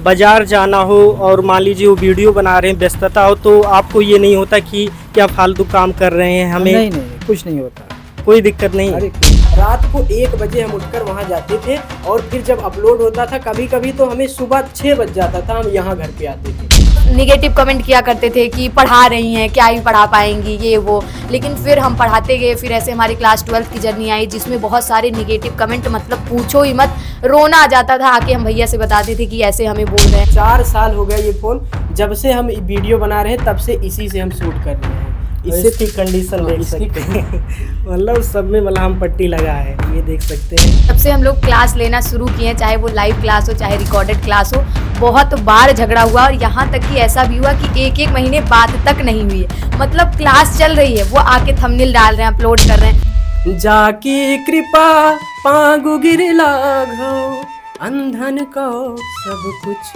बाजार जाना हो और मान लीजिए वो वीडियो बना रहे हैं, व्यस्तता हो, तो आपको ये नहीं होता कि क्या फालतू काम कर रहे हैं हमें? नहीं नहीं कुछ नहीं होता, कोई दिक्कत नहीं। अरे रात को 1 बजे हम उठकर वहाँ जाते थे और फिर जब अपलोड होता था कभी कभी तो हमें सुबह 6 बज जाता था, हम यहाँ घर पे आते थे। निगेटिव कमेंट किया करते थे कि पढ़ा रही हैं, क्या ही पढ़ा पाएंगी, ये वो। लेकिन फिर हम पढ़ाते गए, फिर ऐसे हमारी क्लास 12th की जर्नी आई जिसमें बहुत सारे निगेटिव कमेंट, मतलब पूछो ही मत, रोना आ जाता था। आके हम भैया से बताते थे कि ऐसे हमें बोल रहे हैं। 4 साल हो गया ये फ़ोन, जब से हम वीडियो बना रहे हैं तब से इसी से हम शूट कर रहे हैं। इसकी कंडीशन देख सकते हैं मतलब सब में मलहम पट्टी लगा है, ये देख सकते हैं। तब से हम लोग क्लास लेना शुरू किए, चाहे वो लाइव क्लास हो चाहे रिकॉर्डेड क्लास हो। बहुत बार झगड़ा हुआ और यहाँ तक कि ऐसा भी हुआ कि एक महीने बात तक नहीं हुई है। मतलब क्लास चल रही है, वो आके थंबनेल डाल रहे हैं, अपलोड कर रहे हैं। जाकी कृपा पागु गिर लागो, अंधन को सब कुछ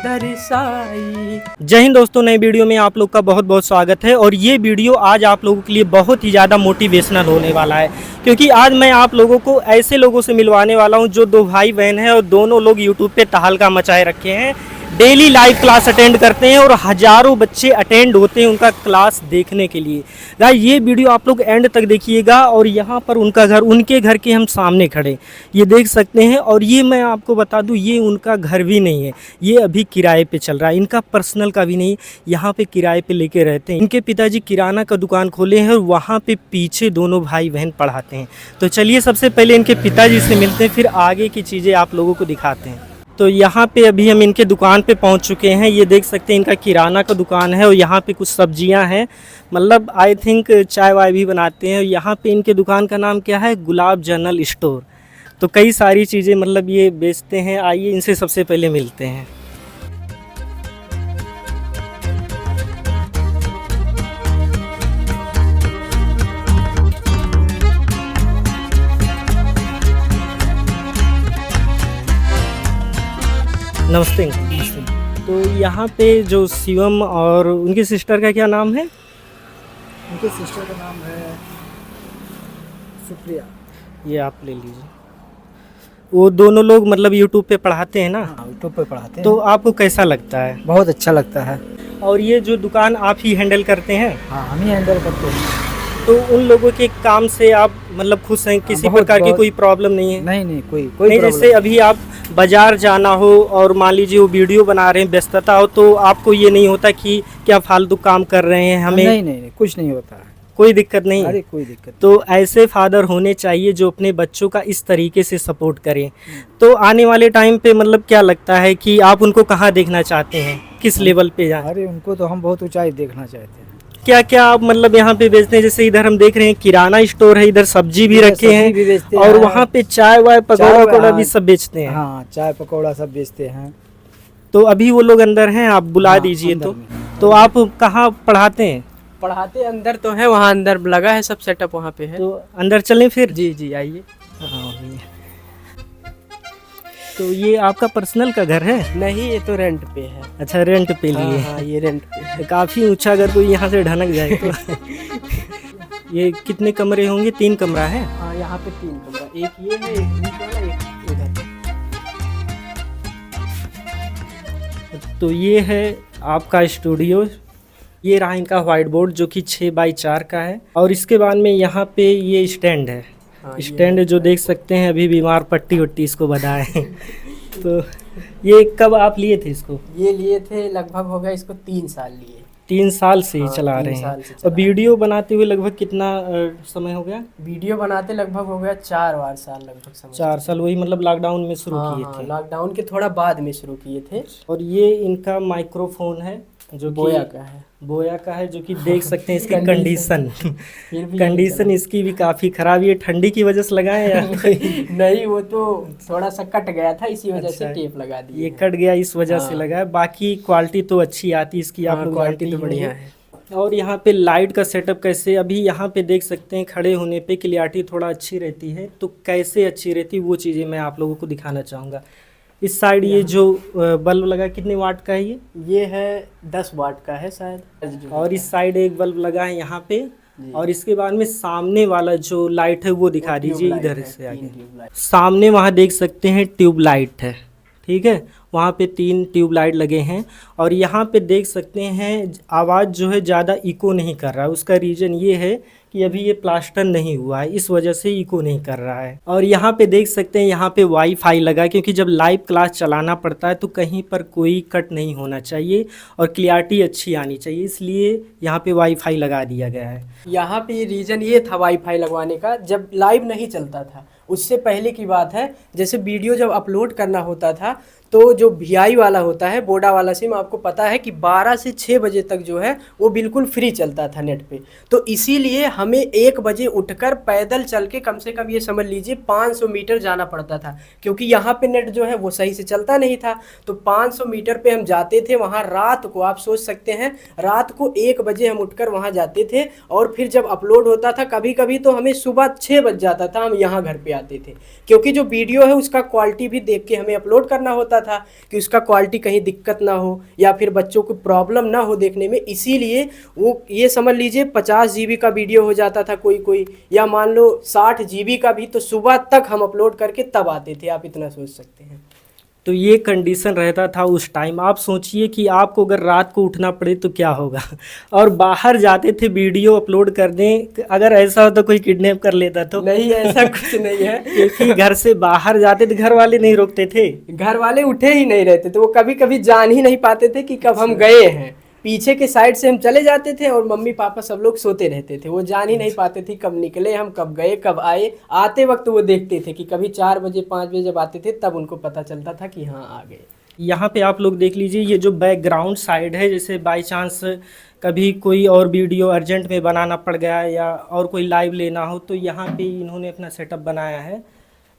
दर्शाई। जय हिंद दोस्तों, नए वीडियो में आप लोग का बहुत बहुत स्वागत है। और ये वीडियो आज आप लोगों के लिए बहुत ही ज़्यादा मोटिवेशनल होने वाला है, क्योंकि आज मैं आप लोगों को ऐसे लोगों से मिलवाने वाला हूं जो 2 भाई बहन हैं और दोनों लोग यूट्यूब पे तहलका मचाए रखे हैं। डेली लाइव क्लास अटेंड करते हैं और हज़ारों बच्चे अटेंड होते हैं उनका क्लास देखने के लिए। गाइस ये वीडियो आप लोग एंड तक देखिएगा। और यहाँ पर उनका घर, उनके घर के हम सामने खड़े, ये देख सकते हैं। और ये मैं आपको बता दूं, ये उनका घर भी नहीं है, ये अभी किराए पे चल रहा है, इनका पर्सनल का भी नहीं, यहाँ पे किराए पे लेके रहते हैं। इनके पिताजी किराना का दुकान खोले हैं और वहाँ पे पीछे दोनों भाई बहन पढ़ाते हैं। तो चलिए सबसे पहले इनके पिताजी से मिलते हैं, फिर आगे की चीज़ें आप लोगों को दिखाते हैं। तो यहाँ पे अभी हम इनके दुकान पे पहुँच चुके हैं। ये देख सकते हैं इनका किराना का दुकान है और यहाँ पे कुछ सब्जियाँ हैं, मतलब आई थिंक चाय वाय भी बनाते हैं। यहाँ पे इनके दुकान का नाम क्या है? गुलाब जनरल स्टोर। तो कई सारी चीज़ें मतलब ये बेचते हैं। आइए इनसे सबसे पहले मिलते हैं। नमस्ते। तो यहाँ पे जो शिवम और उनकी सिस्टर का क्या नाम है? उनके सिस्टर का नाम है सुप्रिया। ये आप ले लीजिए। वो दोनों लोग मतलब यूट्यूब पे पढ़ाते हैं ना? हाँ, यूट्यूब पे पढ़ाते हैं। तो आपको कैसा लगता है? बहुत अच्छा लगता है। और ये जो दुकान आप ही हैंडल करते हैं? हाँ, हम ही हैंडल करते हैं। तो उन लोगों के काम से आप मतलब खुश हैं? किसी प्रकार की कोई प्रॉब्लम नहीं है? नहीं नहीं कोई नहीं, जैसे अभी आप बाजार जाना हो और मान लीजिए वो वीडियो बना रहे हैं, व्यस्तता हो, तो आपको ये नहीं होता कि क्या फालतू काम कर रहे हैं हमें? नहीं नहीं कुछ नहीं होता है, कोई दिक्कत नहीं? अरे कोई दिक्कत तो ऐसे फादर होने चाहिए जो अपने बच्चों का इस तरीके से सपोर्ट करें। तो आने वाले टाइम पे मतलब क्या लगता है कि आप उनको कहाँ देखना चाहते हैं, किस लेवल पे जाएं? अरे उनको तो हम बहुत ऊंचाई देखना चाहते हैं। क्या क्या आप मतलब यहाँ पे बेचते हैं? जैसे इधर हम देख रहे हैं किराना स्टोर है, इधर सब्जी भी रखे हैं और वहाँ पे चाय वाय पकौड़ा वकौड़ा भी सब बेचते हैं। हाँ, चाय पकौड़ा सब बेचते हैं। तो अभी वो लोग अंदर हैं, आप बुला दीजिए। तो आप कहाँ पढ़ाते हैं? पढ़ाते अंदर तो है, वहाँ अंदर लगा है सब सेटअप, वहाँ पे है। तो अंदर चलें फिर? जी जी आइए। हाँ भैया। तो ये आपका पर्सनल का घर है? नहीं, ये तो रेंट पे है। अच्छा, रेंट पे लिए? हाँ, ये रेंट पे है। काफ़ी ऊंचा, अगर कोई यहाँ से ढनक जाए तो ये कितने कमरे होंगे? 3 कमरा है? हाँ, यहाँ पे 3 कमरा, एक ये है, एक बीच वाला, एक उधर। तो ये है आपका स्टूडियो। ये रहा इनका व्हाइट बोर्ड जो कि 6x4 का है। और इसके बाद में यहाँ पे ये स्टैंड है। हाँ, स्टैंड जो देख सकते हैं, अभी बीमार पट्टी वट्टी इसको बधाए तो ये कब आप लिए थे इसको? ये लिए थे लगभग हो गया इसको 3 साल लिए। 3 साल से ही हाँ, चला 3 रहे साल हैं। से चला और वीडियो बनाते हुए लगभग कितना समय हो गया? वीडियो बनाते लगभग हो गया 4 साल लगभग समय। 4 साल, वही मतलब लॉकडाउन में शुरू किए थे? लॉकडाउन के थोड़ा बाद में शुरू किए थे। और ये इनका माइक्रोफोन है जो बोया का है। बोया का है, जो कि देख सकते हैं इसकी कंडीशन फिर भी कंडीशन इसकी भी काफ़ी ख़राब। ये ठंडी की वजह से लगाए या नहीं, वो तो थोड़ा सा कट गया था, इसी वजह से अच्छा, टेप लगा दी। ये कट गया इस वजह से लगाया। बाकी क्वालिटी तो अच्छी आती इसकी, आप लोग क्वालिटी जानते तो ही बढ़िया होंगे। है। और यहाँ पे लाइट का सेटअप कैसे, अभी यहाँ पे देख सकते हैं खड़े होने पे क्लियरिटी थोड़ा अच्छी रहती है। तो कैसे अच्छी रहती है वो चीज़ें मैं आप लोगों को दिखाना चाहूँगा। इस साइड ये जो बल्ब लगा, कितने वाट का है ये है 10 वाट का है शायद। और इस साइड एक बल्ब लगा है यहाँ पे। और इसके बाद में सामने वाला जो लाइट है वो दिखा दीजिए इधर से आगे। सामने वहाँ देख सकते हैं ट्यूब लाइट है। ठीक है। वहाँ पे 3 ट्यूबलाइट लगे हैं और यहाँ पे देख सकते हैं आवाज़ जो है ज़्यादा इको नहीं कर रहा है। उसका रीज़न ये है कि अभी ये प्लास्टर नहीं हुआ है, इस वजह से इको नहीं कर रहा है। और यहाँ पे देख सकते हैं यहाँ पे वाईफाई लगा है, क्योंकि जब लाइव क्लास चलाना पड़ता है तो कहीं पर कोई कट नहीं होना चाहिए और क्लियरिटी अच्छी आनी चाहिए, इसलिए यहाँ पे वाईफाई लगा दिया गया है। यहाँ पे रीज़न ये था वाईफाई लगवाने का, जब लाइव नहीं चलता था उससे पहले की बात है, जैसे वीडियो जब अपलोड करना होता था तो जो वीआई वाला होता है, वोडा वाला सिम, आपको पता है कि 12 से 6 बजे तक जो है वो बिल्कुल फ्री चलता था नेट पे। तो इसीलिए हमें 1 बजे उठकर पैदल चल के कम से कम ये समझ लीजिए 500 मीटर जाना पड़ता था, क्योंकि यहाँ पे नेट जो है वो सही से चलता नहीं था। तो 500 मीटर पे हम जाते थे वहाँ रात को, आप सोच सकते हैं रात को 1 बजे हम उठकर वहाँ जाते थे और फिर जब अपलोड होता था कभी कभी तो हमें सुबह 6 बज जाता था, हम यहाँ घर पे आते थे, क्योंकि जो वीडियो है उसका क्वालिटी भी देख के हमें अपलोड करना होता था कि उसका क्वालिटी कहीं दिक्कत ना हो या फिर बच्चों को प्रॉब्लम ना हो देखने में। इसीलिए वो ये समझ लीजिए 50 GB का वीडियो हो जाता था कोई या मान लो 60 GB का भी, तो सुबह तक हम अपलोड करके तब आते थे, आप इतना सोच सकते हैं। तो ये कंडीशन रहता था उस टाइम। आप सोचिए कि आपको अगर रात को उठना पड़े तो क्या होगा। और बाहर जाते थे वीडियो अपलोड कर दें, अगर ऐसा होता कोई किडनैप कर लेता तो। नहीं, ऐसा कुछ नहीं है। क्योंकि घर से बाहर जाते थे घर वाले नहीं रोकते थे, घर वाले उठे ही नहीं रहते थे, वो कभी कभी जान ही नहीं पाते थे कि कब हम गए हैं। पीछे के साइड से हम चले जाते थे और मम्मी पापा सब लोग सोते रहते थे, वो जान ही नहीं पाते थे कब निकले हम, कब गए, कब आए। आते वक्त वो देखते थे कि कभी 4 बजे 5 बजे जब आते थे तब उनको पता चलता था कि हाँ आ गए। यहाँ पे आप लोग देख लीजिए, ये जो बैकग्राउंड साइड है, जैसे बाय चांस कभी कोई और वीडियो अर्जेंट में बनाना पड़ गया या और कोई लाइव लेना हो तो यहाँ पे इन्होंने अपना सेटअप बनाया है।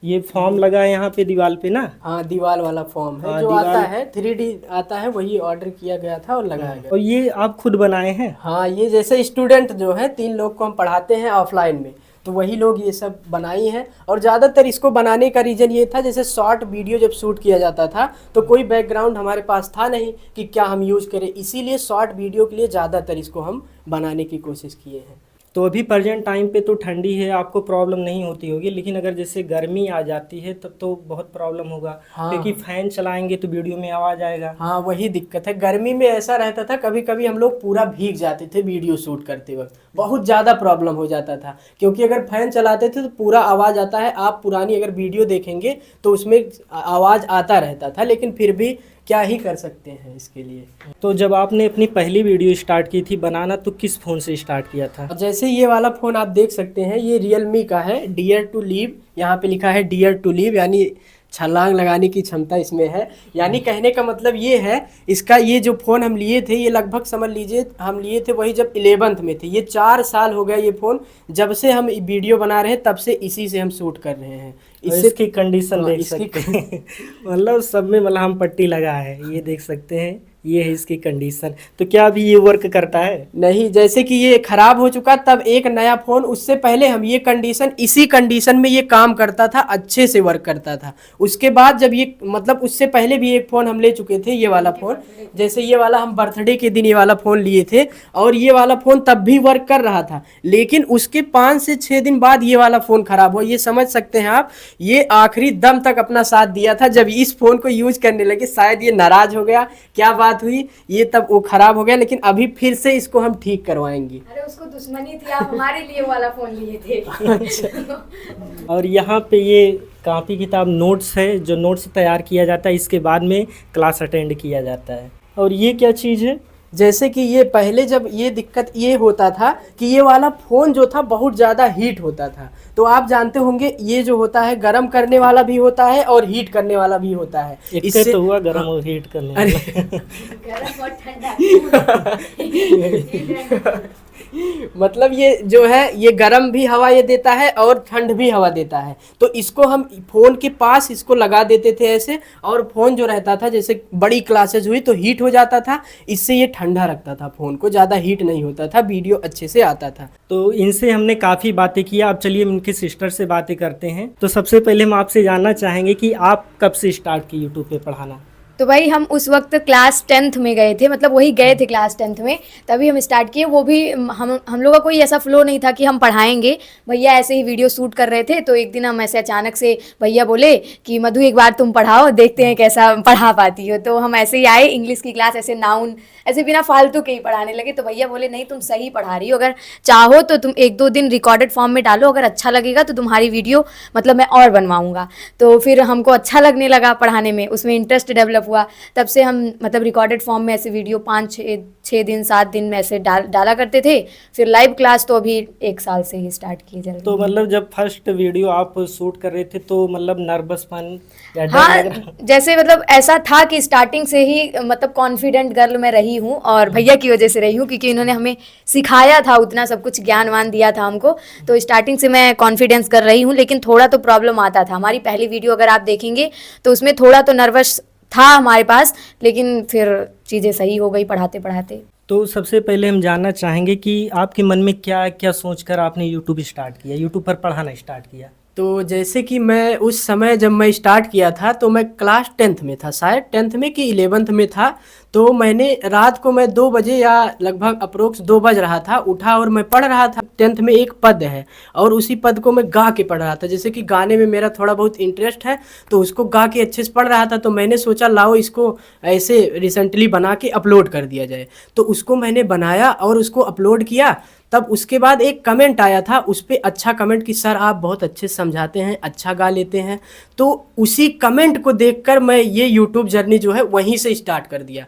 ये फॉर्म लगा है यहाँ पे दीवार पे ना। हाँ, दीवार वाला फॉर्म है, जो आता है 3D आता है, वही ऑर्डर किया गया था और लगाया गया। और ये आप खुद बनाए हैं? हाँ, ये जैसे स्टूडेंट जो है 3 लोग को हम पढ़ाते हैं ऑफलाइन में, तो वही लोग ये सब बनाई हैं। और ज़्यादातर इसको बनाने का रीज़न ये था, जैसे शॉर्ट वीडियो जब शूट किया जाता था तो कोई बैकग्राउंड हमारे पास था नहीं कि क्या हम यूज़ करें, इसीलिए शॉर्ट वीडियो के लिए ज़्यादातर इसको हम बनाने की कोशिश किए हैं। तो अभी प्रेजेंट टाइम पे तो ठंडी है, आपको प्रॉब्लम नहीं होती होगी, लेकिन अगर जैसे गर्मी आ जाती है तब तो बहुत प्रॉब्लम होगा। हाँ, क्योंकि फैन चलाएंगे तो वीडियो में आवाज़ आएगा। हाँ, वही दिक्कत है। गर्मी में ऐसा रहता था, कभी कभी हम लोग पूरा भीग जाते थे वीडियो शूट करते वक्त, बहुत ज़्यादा प्रॉब्लम हो जाता था, क्योंकि अगर फैन चलाते थे तो पूरा आवाज़ आता है। आप पुरानी अगर वीडियो देखेंगे तो उसमें आवाज़ आता रहता था, लेकिन फिर भी क्या ही कर सकते हैं इसके लिए। तो जब आपने अपनी पहली वीडियो स्टार्ट की थी बनाना तो किस फ़ोन से स्टार्ट किया था? जैसे ये वाला फ़ोन आप देख सकते हैं, ये Realme का है, डियर टू लीव, यहाँ पे लिखा है डियर टू लीव, यानी छलांग लगाने की क्षमता इसमें है। यानी कहने का मतलब ये है, इसका ये जो फ़ोन हम लिए थे ये लगभग समझ लीजिए हम लिए थे वही जब 11th में थे। ये 4 साल हो गया ये फ़ोन, जब से हम वीडियो बना रहे हैं तब से इसी से हम शूट कर रहे हैं। इसकी कंडीशन देख सकते हैं। मतलब सब में मलहम पट्टी लगा है, ये देख सकते हैं, ये है इसकी कंडीशन। तो क्या अभी ये वर्क करता है? नहीं, जैसे कि ये खराब हो चुका तब एक नया फ़ोन, उससे पहले हम ये कंडीशन, इसी कंडीशन में ये काम करता था, अच्छे से वर्क करता था। उसके बाद जब ये मतलब उससे पहले भी एक फ़ोन हम ले चुके थे, ये वाला फ़ोन, जैसे ये वाला हम बर्थडे के दिन ये वाला फ़ोन लिए थे और ये वाला फ़ोन तब भी वर्क कर रहा था, लेकिन उसके 5 से 6 दिन बाद ये वाला फ़ोन ख़राब हुआ। ये समझ सकते हैं आप, ये आखिरी दम तक अपना साथ दिया था। जब इस फ़ोन को यूज करने लगे शायद ये नाराज़ हो गया, क्या बात हुई, ये तब वो खराब हो गया, लेकिन अभी फिर से इसको हम ठीक करवाएंगे। अरे उसको दुश्मनी थी, आप हमारे लिए वाला फोन लिए थे। अच्छा। और यहाँ पे ये कॉपी किताब नोट्स है, जो नोट्स तैयार किया जाता है, इसके बाद में क्लास अटेंड किया जाता है। और ये क्या चीज़ है? जैसे कि ये पहले जब ये दिक्कत ये होता था कि ये वाला फ़ोन जो था बहुत ज़्यादा हीट होता था, तो आप जानते होंगे ये जो होता है गर्म करने वाला भी होता है और हीट करने वाला भी होता है। इससे तो हुआ गर्म और हीट करने वाला। गर्म और ठंडा। मतलब ये जो है ये गर्म भी हवा ये देता है और ठंड भी हवा देता है। तो इसको हम फ़ोन के पास इसको लगा देते थे ऐसे, और फ़ोन जो रहता था जैसे बड़ी क्लासेज हुई तो हीट हो जाता था, इससे ये ठंडा रखता था फ़ोन को, ज़्यादा हीट नहीं होता था, वीडियो अच्छे से आता था। तो इनसे हमने काफ़ी बातें की। अब चलिए इनके सिस्टर से बातें करते हैं। तो सबसे पहले हम आपसे जानना चाहेंगे कि आप कब से स्टार्ट की यूट्यूब पे पढ़ाना? तो भाई हम उस वक्त क्लास 10th में गए थे, मतलब वही गए थे क्लास 10th में, तभी हम स्टार्ट किए। वो भी हम लोगों का कोई ऐसा फ्लो नहीं था कि हम पढ़ाएंगे। भैया ऐसे ही वीडियो शूट कर रहे थे, तो एक दिन हम ऐसे अचानक से भैया बोले कि मधु एक बार तुम पढ़ाओ, देखते हैं कैसा पढ़ा पाती हो। तो हम ऐसे ही आए, इंग्लिश की क्लास ऐसे नाउन ऐसे बिना फालतू के ही पढ़ाने लगे। तो भैया बोले नहीं तुम सही पढ़ा रही हो, अगर चाहो तो तुम 1-2 दिन रिकॉर्डेड फॉर्म में डालो, अगर अच्छा लगेगा तो तुम्हारी वीडियो मतलब मैं और बनवाऊंगा। तो फिर हमको अच्छा लगने लगा पढ़ाने में, उसमें इंटरेस्ट डेवलप हुआ। तब से हम मतलब रिकॉर्डेड फॉर्म में ऐसे वीडियो 5-6 दिन 7 दिन में ऐसे डाला करते थे। फिर लाइव क्लास तो अभी 1 साल से ही स्टार्ट किए जल्दी। तो मतलब जब फर्स्ट वीडियो आप शूट कर रहे थे तो मतलब नर्वसपन या डर हाँ, लग रहा? जैसे मतलब ऐसा था कि स्टार्टिंग से ही मतलब कॉन्फिडेंट गर्ल मैं रही हूँ, और भैया की वजह से रही हूँ, क्योंकि इन्होंने हमें सिखाया था, उतना सब कुछ ज्ञान वान दिया था हमको। तो स्टार्टिंग से मैं कॉन्फिडेंस कर रही हूँ, लेकिन थोड़ा तो प्रॉब्लम आता था। हमारी पहली वीडियो अगर आप देखेंगे तो उसमें थोड़ा तो नर्वस था हमारे पास, लेकिन फिर चीज़ें सही हो गई पढ़ाते पढ़ाते। तो सबसे पहले हम जानना चाहेंगे कि आपके मन में क्या क्या सोचकर आपने यूट्यूब स्टार्ट किया, यूट्यूब पर पढ़ाना स्टार्ट किया? तो जैसे कि मैं उस समय जब मैं स्टार्ट किया था तो मैं क्लास 10th में था, शायद 10th में कि 11th में था। तो मैंने रात को मैं 2 बजे या लगभग अप्रोक्स 2 बज रहा था, उठा और मैं पढ़ रहा था। 10th में एक पद है और उसी पद को मैं गा के पढ़ रहा था। जैसे कि गाने में मेरा थोड़ा बहुत इंटरेस्ट है, तो उसको गा के अच्छे से पढ़ रहा था। तो मैंने सोचा लाओ इसको ऐसे रिसेंटली बना के अपलोड कर दिया जाए। तो उसको मैंने बनाया और उसको अपलोड किया। तब उसके बाद एक कमेंट आया था, उस पर अच्छा कमेंट कि सर आप बहुत अच्छे से समझाते हैं, अच्छा गा लेते हैं। तो उसी कमेंट को देखकर मैं ये यूट्यूब जर्नी जो है वहीं से स्टार्ट कर दिया।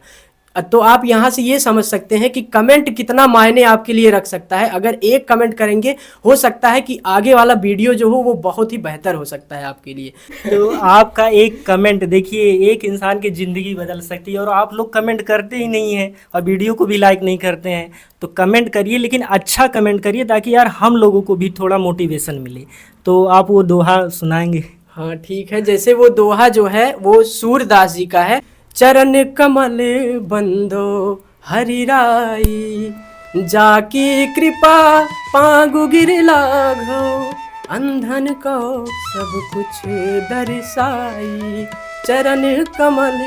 तो आप यहाँ से ये समझ सकते हैं कि कमेंट कितना मायने आपके लिए रख सकता है। अगर एक कमेंट करेंगे, हो सकता है कि आगे वाला वीडियो जो हो वो बहुत ही बेहतर हो सकता है आपके लिए। तो आपका एक कमेंट देखिए एक इंसान की ज़िंदगी बदल सकती है, और आप लोग कमेंट करते ही नहीं हैं और वीडियो को भी लाइक नहीं करते हैं। तो कमेंट करिए, लेकिन अच्छा कमेंट करिए, ताकि यार हम लोगों को भी थोड़ा मोटिवेशन मिले। तो आप वो दोहा सुनाएंगे? हाँ ठीक है, जैसे वो दोहा जो है वो सूरदास जी का है। चरण कमल बंदो हरि राई, जाकी कृपा पांगु गिर लाघो, अंधन को सब कुछ दर्शाई, चरण कमल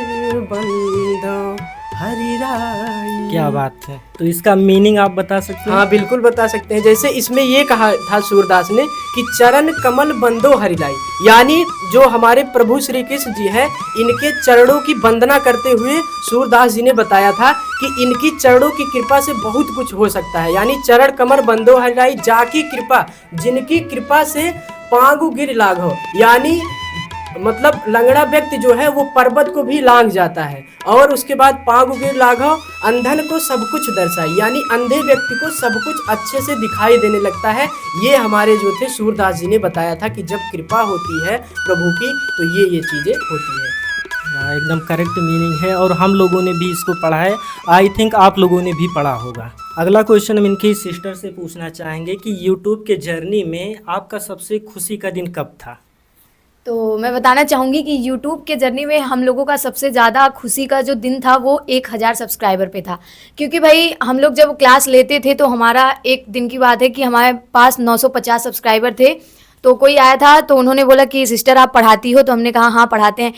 बंदो हरि राई। क्या बात है! तो इसका मीनिंग आप बता सकते हैं? हाँ बिल्कुल बता सकते हैं। जैसे इसमें ये कहा था सूरदास ने कि चरण कमल बंदो हरिलाई, यानी जो हमारे प्रभु श्री कृष्ण जी है, इनके चरणों की वंदना करते हुए सूरदास जी ने बताया था कि इनकी चरणों की कृपा से बहुत कुछ हो सकता है। यानी चरण कमल बंदो हरिलाई, जाकी कृपा, जिनकी कृपा से पांगु गिर लाघो, यानी मतलब लंगड़ा व्यक्ति जो है वो पर्वत को भी लांघ जाता है। और उसके बाद पांगु गिर लाघव, अंधन को सब कुछ दर्शाई, यानी अंधे व्यक्ति को सब कुछ अच्छे से दिखाई देने लगता है। ये हमारे जो थे सूरदास जी ने बताया था कि जब कृपा होती है प्रभु की तो ये चीज़ें होती है। हाँ, एकदम करेक्ट मीनिंग है, और हम लोगों ने भी इसको पढ़ा है। आई थिंक आप लोगों ने भी पढ़ा होगा। अगला क्वेश्चन हम इनकी सिस्टर से पूछना चाहेंगे कि यूट्यूब के जर्नी में आपका सबसे खुशी का दिन कब था? तो मैं बताना चाहूँगी कि यूट्यूब के जर्नी में हम लोगों का सबसे ज़्यादा खुशी का जो दिन था वो 1000 सब्सक्राइबर पे था। क्योंकि भाई हम लोग जब क्लास लेते थे तो हमारा एक दिन की बात है कि हमारे पास 950 सब्सक्राइबर थे। तो कोई आया था तो उन्होंने बोला कि सिस्टर आप पढ़ाती हो? तो हमने कहा हाँ पढ़ाते हैं।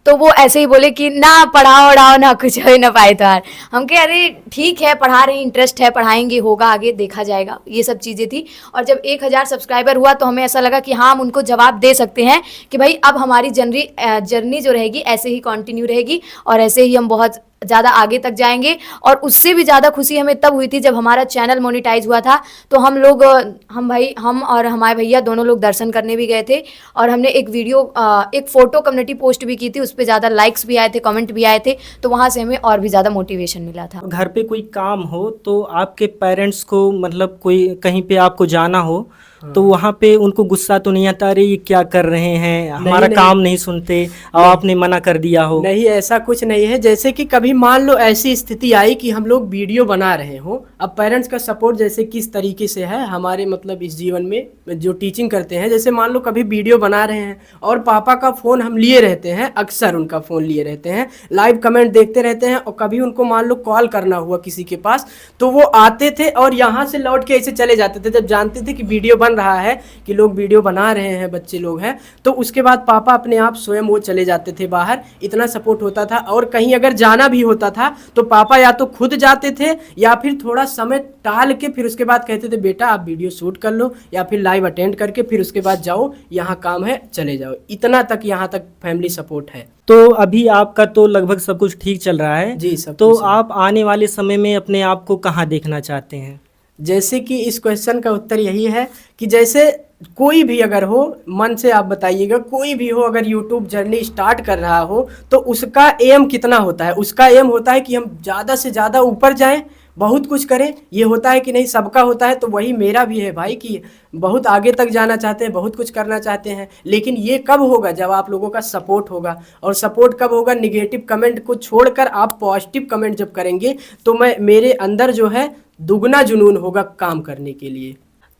तो वो ऐसे ही बोले कि ना पढ़ाओ उड़ाओ ना कुछ हो ना पाए तो यार। हम कहे अरे ठीक है पढ़ा रहे, इंटरेस्ट है, पढ़ाएंगे, होगा आगे देखा जाएगा, ये सब चीज़ें थी। और जब 1000 सब्सक्राइबर हुआ तो हमें ऐसा लगा कि हाँ हम उनको जवाब दे सकते हैं कि भाई अब हमारी जर्नी जो रहेगी ऐसे ही कंटिन्यू रहेगी और ऐसे ही हम बहुत ज़्यादा आगे तक जाएंगे। और उससे भी ज़्यादा खुशी हमें तब हुई थी जब हमारा चैनल मोनेटाइज हुआ था। तो हम और हमारे भैया दोनों लोग दर्शन करने भी गए थे और हमने एक फ़ोटो कम्युनिटी पोस्ट भी की थी। उस पर ज़्यादा लाइक्स भी आए थे, कमेंट भी आए थे, तो वहाँ से हमें और भी ज़्यादा मोटिवेशन मिला था। घर पे कोई काम हो तो आपके पेरेंट्स को मतलब कोई कहीं पे आपको जाना हो तो वहाँ पे उनको गुस्सा तो नहीं आता, अरे ये क्या कर रहे हैं, हमारा काम नहीं सुनते और आपने मना कर दिया हो? नहीं, ऐसा कुछ नहीं है। जैसे कि कभी मान लो ऐसी स्थिति आई कि हम लोग वीडियो बना रहे हो, अब पेरेंट्स का सपोर्ट जैसे किस तरीके से है हमारे मतलब इस जीवन में जो टीचिंग करते हैं, जैसे मान लो कभी वीडियो बना रहे हैं और पापा का फ़ोन हम लिए रहते हैं, अक्सर उनका फ़ोन लिए रहते हैं, लाइव कमेंट देखते रहते हैं, और कभी उनको मान लो कॉल करना हुआ किसी के पास तो वो आते थे और यहाँ से लौट के ऐसे चले जाते थे जब जानते थे कि वीडियो बन बन रहा है कि लोग वीडियो बना रहे हैं, बच्चे लोग हैं, तो उसके बाद पापा अपने आप स्वयं वो चले जाते थे बाहर, इतना सपोर्ट होता था। और कहीं अगर जाना भी होता था तो पापा या तो खुद जाते थे या फिर थोड़ा समय टाल के फिर उसके बाद कहते थे बेटा आप वीडियो शूट कर लो या फिर लाइव अटेंड करके फिर उसके बाद जाओ, यहाँ काम है चले जाओ। इतना तक यहाँ तक फैमिली सपोर्ट है। तो अभी आपका तो लगभग सब कुछ ठीक चल रहा है जी, सब तो कुछ है। आप आने वाले समय में अपने आप को कहाँ देखना चाहते हैं? जैसे कि इस क्वेश्चन का उत्तर यही है कि जैसे कोई भी अगर हो, मन से आप बताइएगा, कोई भी हो अगर यूट्यूब जर्नी स्टार्ट कर रहा हो तो उसका एम कितना होता है? उसका एम होता है कि हम ज़्यादा से ज़्यादा ऊपर जाएं, बहुत कुछ करें। ये होता है कि नहीं, सबका होता है। तो वही मेरा भी है भाई कि बहुत आगे तक जाना चाहते हैं, बहुत कुछ करना चाहते हैं, लेकिन ये कब होगा? जब आप लोगों का सपोर्ट होगा। और सपोर्ट कब होगा? निगेटिव कमेंट को छोड़कर आप पॉजिटिव कमेंट जब करेंगे तो मेरे अंदर जो है दुगना जुनून होगा काम करने के लिए।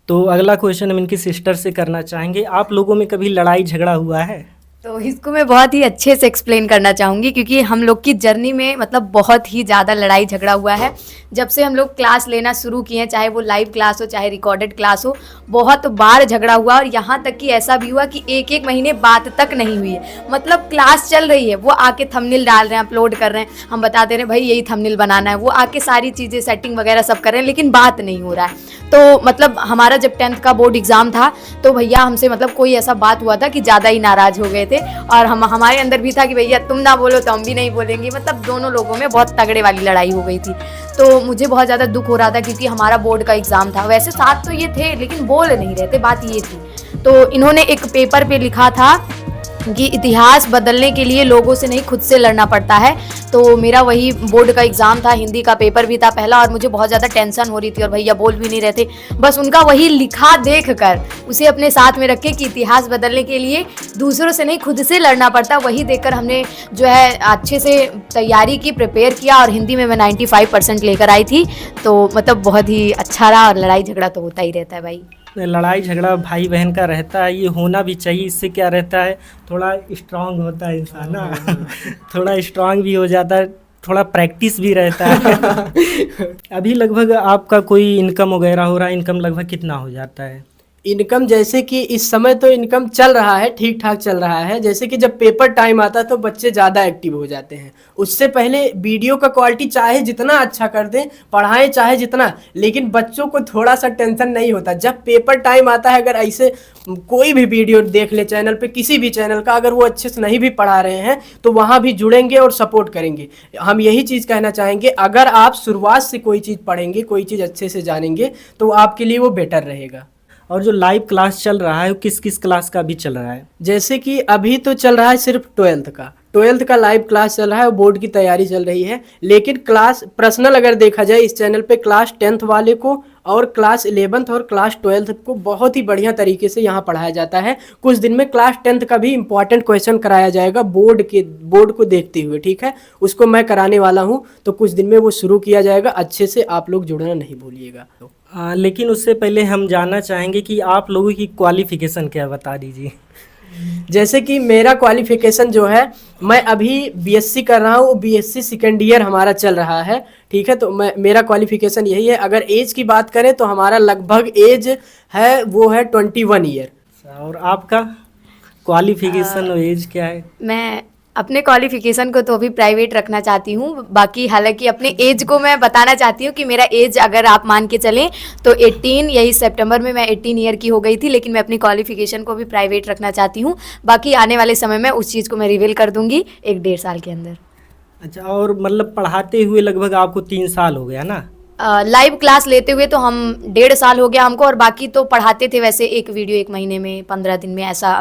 तो अगला क्वेश्चन हम इनकी सिस्टर से करना चाहेंगे, आप लोगों में कभी लड़ाई झगड़ा हुआ है? तो इसको मैं बहुत ही अच्छे से एक्सप्लेन करना चाहूँगी क्योंकि हम लोग की जर्नी में मतलब बहुत ही ज़्यादा लड़ाई झगड़ा हुआ है। जब से हम लोग क्लास लेना शुरू किए, चाहे वो लाइव क्लास हो चाहे रिकॉर्डेड क्लास हो, बहुत बार झगड़ा हुआ। और यहाँ तक कि ऐसा भी हुआ कि एक एक महीने बात तक नहीं हुई है। मतलब क्लास चल रही है, वो आके थंबनेल डाल रहे हैं, अपलोड कर रहे हैं, हम बता दे रहे हैं भाई यही थंबनेल बनाना है, वो आके सारी चीज़ें सेटिंग वगैरह सब कर रहे हैं, लेकिन बात नहीं हो रहा है। तो मतलब हमारा जब 10th का बोर्ड एग्ज़ाम था तो भैया हमसे मतलब कोई ऐसा बात हुआ था कि ज़्यादा ही नाराज़ हो गए थे। और हमारे अंदर भी था कि भैया तुम ना बोलो तो हम भी नहीं बोलेंगे। मतलब दोनों लोगों में बहुत तगड़े वाली लड़ाई हो गई थी। तो मुझे बहुत ज़्यादा दुख हो रहा था क्योंकि हमारा बोर्ड का एग्ज़ाम था। वैसे साथ तो ये थे लेकिन बोल नहीं रहे थे, बात ये थी। तो इन्होंने एक पेपर पे लिखा था कि इतिहास बदलने के लिए लोगों से नहीं खुद से लड़ना पड़ता है। तो मेरा वही बोर्ड का एग्ज़ाम था, हिंदी का पेपर भी था पहला, और मुझे बहुत ज़्यादा टेंशन हो रही थी और भैया बोल भी नहीं रहे थे। बस उनका वही लिखा देख कर उसे अपने साथ में रखे कि इतिहास बदलने के लिए दूसरों से नहीं खुद से लड़ना पड़ता, वही देखकर हमने जो है अच्छे से तैयारी की, प्रिपेयर किया और हिंदी में मैं 95% लेकर आई थी। तो मतलब बहुत ही अच्छा रहा। और लड़ाई झगड़ा तो होता ही रहता है भाई। लड़ाई झगड़ा भाई बहन का रहता है, ये होना भी चाहिए। इससे क्या रहता है, थोड़ा स्ट्रांग होता है इंसान ना थोड़ा स्ट्रांग भी हो जाता है, थोड़ा प्रैक्टिस भी रहता है अभी लगभग आपका कोई इनकम वगैरह हो रहा है, इनकम लगभग कितना हो जाता है? इनकम जैसे कि इस समय तो इनकम चल रहा है, ठीक ठाक चल रहा है। जैसे कि जब पेपर टाइम आता है तो बच्चे ज़्यादा एक्टिव हो जाते हैं। उससे पहले वीडियो का क्वालिटी चाहे जितना अच्छा कर दें, पढ़ाएं चाहे जितना, लेकिन बच्चों को थोड़ा सा टेंशन नहीं होता। जब पेपर टाइम आता है, अगर ऐसे कोई भी वीडियो देख ले चैनल पे, किसी भी चैनल का, अगर वो अच्छे से नहीं भी पढ़ा रहे हैं तो वहाँ भी जुड़ेंगे और सपोर्ट करेंगे। हम यही चीज़ कहना चाहेंगे, अगर आप शुरुआत से कोई चीज़ पढ़ेंगे, कोई चीज़ अच्छे से जानेंगे तो आपके लिए वो बेटर रहेगा। और जो लाइव क्लास चल रहा है वो किस किस क्लास का भी चल रहा है? जैसे कि अभी तो चल रहा है सिर्फ 12th का लाइव क्लास चल रहा है और बोर्ड की तैयारी चल रही है। लेकिन क्लास पर्सनल अगर देखा जाए इस चैनल पे, क्लास 10th वाले को और क्लास 11th और क्लास 12th को बहुत ही बढ़िया तरीके से यहाँ पढ़ाया जाता है। कुछ दिन में क्लास 10th का भी इम्पॉर्टेंट क्वेश्चन कराया जाएगा बोर्ड को देखते हुए, ठीक है? उसको मैं कराने वाला हूँ, तो कुछ दिन में वो शुरू किया जाएगा। अच्छे से आप लोग जुड़ना नहीं भूलिएगा। लेकिन उससे पहले हम जानना चाहेंगे कि आप लोगों की क्वालिफिकेशन क्या, बता दीजिए। जैसे कि मेरा क्वालिफिकेशन जो है, मैं अभी बीएससी कर रहा हूँ, बीएससी सेकेंड ईयर हमारा चल रहा है, ठीक है? तो मेरा क्वालिफिकेशन यही है। अगर एज की बात करें तो हमारा लगभग एज है वो है 21 ईयर। और आपका क्वालिफिकेशन और एज क्या है? मैं अपने क्वालिफिकेशन को तो अभी प्राइवेट रखना चाहती हूँ। बाकी हालांकि अपने एज को मैं बताना चाहती हूँ कि मेरा एज अगर आप मान के चलें तो 18, यही सितंबर में मैं 18 ईयर की हो गई थी। लेकिन मैं अपनी क्वालिफिकेशन को भी प्राइवेट रखना चाहती हूँ। बाकी आने वाले समय में उस चीज़ को मैं रिवील कर दूँगी 1-1.5 साल के अंदर। अच्छा, और मतलब पढ़ाते हुए लगभग आपको 3 साल हो गया ना? लाइव क्लास लेते हुए तो हम 1.5 साल हो गया हमको, और बाकी तो पढ़ाते थे वैसे एक वीडियो 1 महीने में, 15 दिन में ऐसा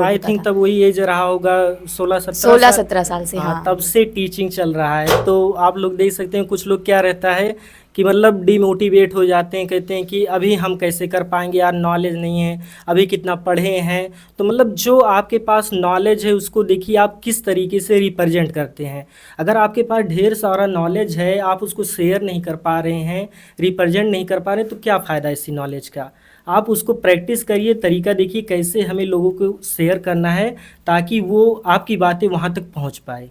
आई थिंक तब वही एज रहा होगा 16-17 साल से। हाँ, तब से टीचिंग चल रहा है। तो आप लोग देख सकते हैं कुछ लोग क्या रहता है कि मतलब डिमोटिवेट हो जाते हैं, कहते हैं कि अभी हम कैसे कर पाएंगे यार, नॉलेज नहीं है, अभी कितना पढ़े हैं। तो मतलब जो आपके पास नॉलेज है उसको देखिए आप किस तरीके से रिप्रेजेंट करते हैं। अगर आपके पास ढेर सारा नॉलेज है, आप उसको शेयर नहीं कर पा रहे हैं, रिप्रेजेंट नहीं कर पा रहे, तो क्या फ़ायदा इसी नॉलेज का? आप उसको प्रैक्टिस करिए, तरीका देखिए कैसे हमें लोगों को शेयर करना है ताकि वो आपकी बातें वहाँ तक पहुँच पाए।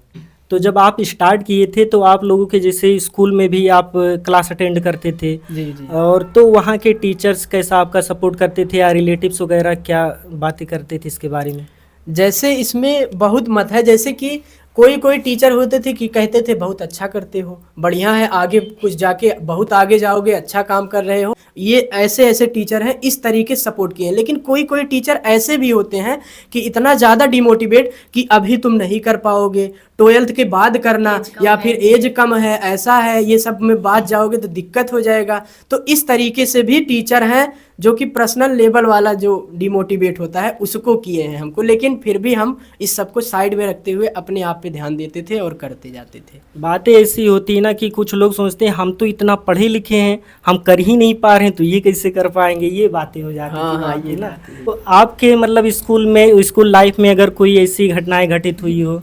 तो जब आप स्टार्ट किए थे तो आप लोगों के जैसे स्कूल में भी आप क्लास अटेंड करते थे, जी जी। और तो वहाँ के टीचर्स कैसा आपका सपोर्ट करते थे या रिलेटिव्स वगैरह क्या बातें करते थे इसके बारे में? जैसे इसमें बहुत मत है, जैसे कि कोई कोई टीचर होते थे कि कहते थे बहुत अच्छा करते हो, बढ़िया है, आगे कुछ जाके बहुत आगे जाओगे, अच्छा काम कर रहे हो, ये ऐसे ऐसे टीचर हैं, इस तरीके से सपोर्ट किए हैं। लेकिन कोई कोई टीचर ऐसे भी होते हैं कि इतना ज़्यादा डिमोटिवेट कि अभी तुम नहीं कर पाओगे, 12th के बाद करना, या फिर एज कम है, ऐसा है, ये सब में बाद जाओगे तो दिक्कत हो जाएगा। तो इस तरीके से भी टीचर हैं जो कि पर्सनल लेवल वाला जो डिमोटिवेट होता है उसको किए हैं हमको। लेकिन फिर भी हम इस सब को साइड में रखते हुए अपने आप पे ध्यान देते थे और करते जाते थे। बातें ऐसी होती है ना कि कुछ लोग सोचते हैं हम तो इतना पढ़े लिखे हैं, हम कर ही नहीं पा रहे हैं तो ये कैसे कर पाएंगे, ये बातें हो जाती हाँ, थी हाँ, भाई, ये ना। बात है। तो आपके मतलब स्कूल लाइफ में अगर कोई ऐसी घटनाएं घटित हुई हो?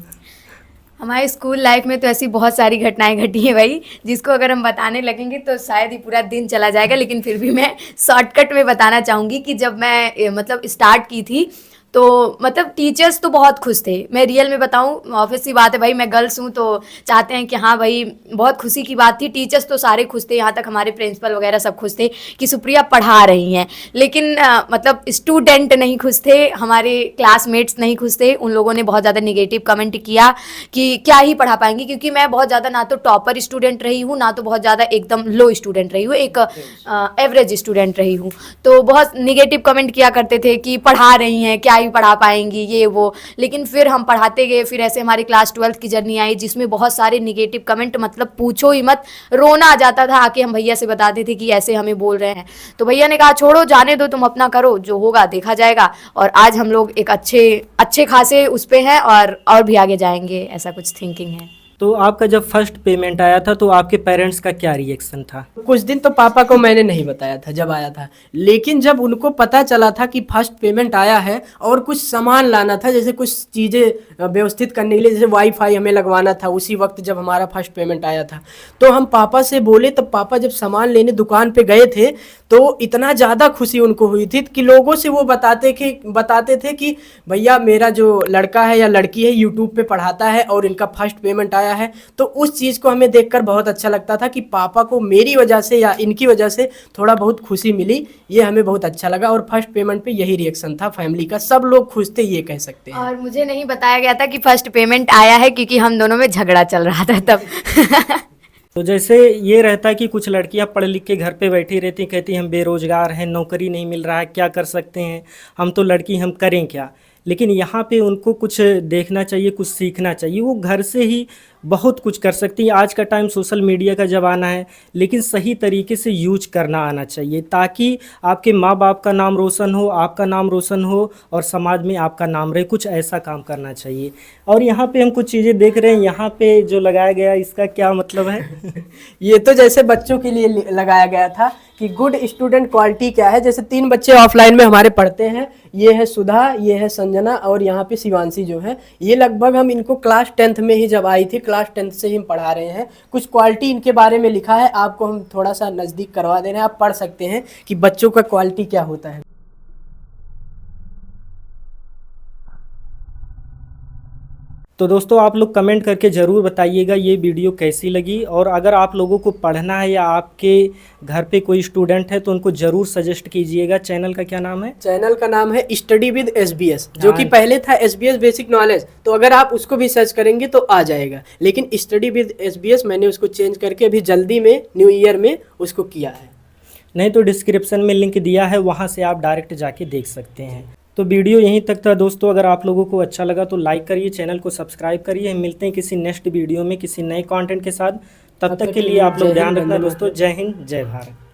हमारे स्कूल लाइफ में तो ऐसी बहुत सारी घटनाएं घटी हैं भाई, जिसको अगर हम बताने लगेंगे तो शायद ही पूरा दिन चला जाएगा। लेकिन फिर भी मैं शॉर्टकट में बताना चाहूँगी कि जब मैं मतलब स्टार्ट की थी तो मतलब टीचर्स तो बहुत खुश थे। मैं रियल में बताऊं, ऑब्वियस सी बात है भाई, मैं गर्ल्स हूं तो चाहते हैं कि हाँ भाई, बहुत खुशी की बात थी। टीचर्स तो सारे खुश थे, यहाँ तक हमारे प्रिंसिपल वगैरह सब खुश थे कि सुप्रिया पढ़ा रही हैं। लेकिन मतलब स्टूडेंट नहीं खुश थे, हमारे क्लासमेट्स नहीं खुश थे। उन लोगों ने बहुत ज़्यादा निगेटिव कमेंट किया कि क्या ही पढ़ा पाएंगी, क्योंकि मैं बहुत ज़्यादा ना तो टॉपर स्टूडेंट रही हूँ, ना तो बहुत ज़्यादा एकदम लो स्टूडेंट रही हूँ, एक एवरेज स्टूडेंट रही हूँ। तो बहुत निगेटिव कमेंट किया करते थे कि पढ़ा रही हैं, क्या ही पढ़ा पाएंगी, ये वो। लेकिन फिर हम पढ़ाते गए, फिर ऐसे हमारी क्लास 12th की जर्नी आई जिसमें बहुत सारे निगेटिव कमेंट, मतलब पूछो ही मत, रोना आ जाता था। आके हम भैया से बताते थे कि ऐसे हमें बोल रहे हैं, तो भैया ने कहा छोड़ो, जाने दो, तुम अपना करो, जो होगा देखा जाएगा। और आज हम लोग एक अच्छे खासे उस पे हैं और भी आगे जाएंगे, ऐसा कुछ थिंकिंग है। तो आपका जब फर्स्ट पेमेंट आया था तो आपके पेरेंट्स का क्या रिएक्शन था? कुछ दिन तो पापा को मैंने नहीं बताया था जब आया था, लेकिन जब उनको पता चला था कि फर्स्ट पेमेंट आया है और कुछ सामान लाना था, जैसे कुछ चीज़ें व्यवस्थित करने के लिए, जैसे वाईफाई हमें लगवाना था, उसी वक्त जब हमारा फर्स्ट पेमेंट आया था तो हम पापा से बोले। तब पापा जब सामान लेने दुकान पे गए थे तो इतना ज़्यादा खुशी उनको हुई थी कि लोगों से वो बताते थे कि भैया मेरा जो लड़का है या लड़की है यूट्यूब पे पढ़ाता है और इनका फर्स्ट पेमेंट आया है। तो उस चीज़ को हमें देखकर बहुत अच्छा लगता था कि पापा को मेरी वजह से या इनकी वजह से थोड़ा बहुत खुशी मिली, ये हमें बहुत अच्छा लगा। और फर्स्ट पेमेंट पे यही रिएक्शन था फैमिली का, सब लोग खुश थे, ये कह सकते हैं। और मुझे नहीं बताया गया था कि फर्स्ट पेमेंट आया है, क्योंकि हम दोनों में झगड़ा चल रहा था तब। तो जैसे ये रहता है कि कुछ लड़कियां पढ़ लिख के घर पे बैठी रहती, कहती हम बेरोजगार हैं, नौकरी नहीं मिल रहा है, क्या कर सकते हैं, हम तो लड़की, हम करें क्या। लेकिन यहाँ पे उनको कुछ देखना चाहिए, कुछ सीखना चाहिए। वो घर से ही बहुत कुछ कर सकती हैं। आज का टाइम सोशल मीडिया का ज़माना है, लेकिन सही तरीके से यूज करना आना चाहिए ताकि आपके माँ बाप का नाम रोशन हो, आपका नाम रोशन हो और समाज में आपका नाम रहे। कुछ ऐसा काम करना चाहिए। और यहाँ पे हम कुछ चीज़ें देख रहे हैं, यहाँ पे जो लगाया गया इसका क्या मतलब है? ये तो जैसे बच्चों के लिए लगाया गया था कि गुड स्टूडेंट क्वालिटी क्या है। जैसे 3 बच्चे ऑफलाइन में हमारे पढ़ते हैं, ये है सुधा, ये है संजना और यहाँ पे शिवांशी जो है। ये लगभग हम इनको क्लास 10th में ही जब आई थी, क्लास 10th से ही हम पढ़ा रहे हैं। कुछ क्वालिटी इनके बारे में लिखा है, आपको हम थोड़ा सा नज़दीक करवा दे रहे हैं, आप पढ़ सकते हैं कि बच्चों का क्वालिटी क्या होता है। तो दोस्तों आप लोग कमेंट करके ज़रूर बताइएगा ये वीडियो कैसी लगी। और अगर आप लोगों को पढ़ना है या आपके घर पे कोई स्टूडेंट है तो उनको ज़रूर सजेस्ट कीजिएगा। चैनल का क्या नाम है? चैनल का नाम है स्टडी विद SBS, जो कि पहले था SBS बेसिक नॉलेज। तो अगर आप उसको भी सर्च करेंगे तो आ जाएगा, लेकिन स्टडी विद SBS मैंने उसको चेंज करके अभी जल्दी में न्यू ईयर में उसको किया है। नहीं तो डिस्क्रिप्शन में लिंक दिया है, वहाँ से आप डायरेक्ट जाके देख सकते हैं। तो वीडियो यहीं तक था दोस्तों। अगर आप लोगों को अच्छा लगा तो लाइक करिए, चैनल को सब्सक्राइब करिए। हम मिलते हैं किसी नेक्स्ट वीडियो में किसी नए कंटेंट के साथ। तब तक के लिए आप लोग ध्यान रखना दोस्तों। जय हिंद, जय भारत।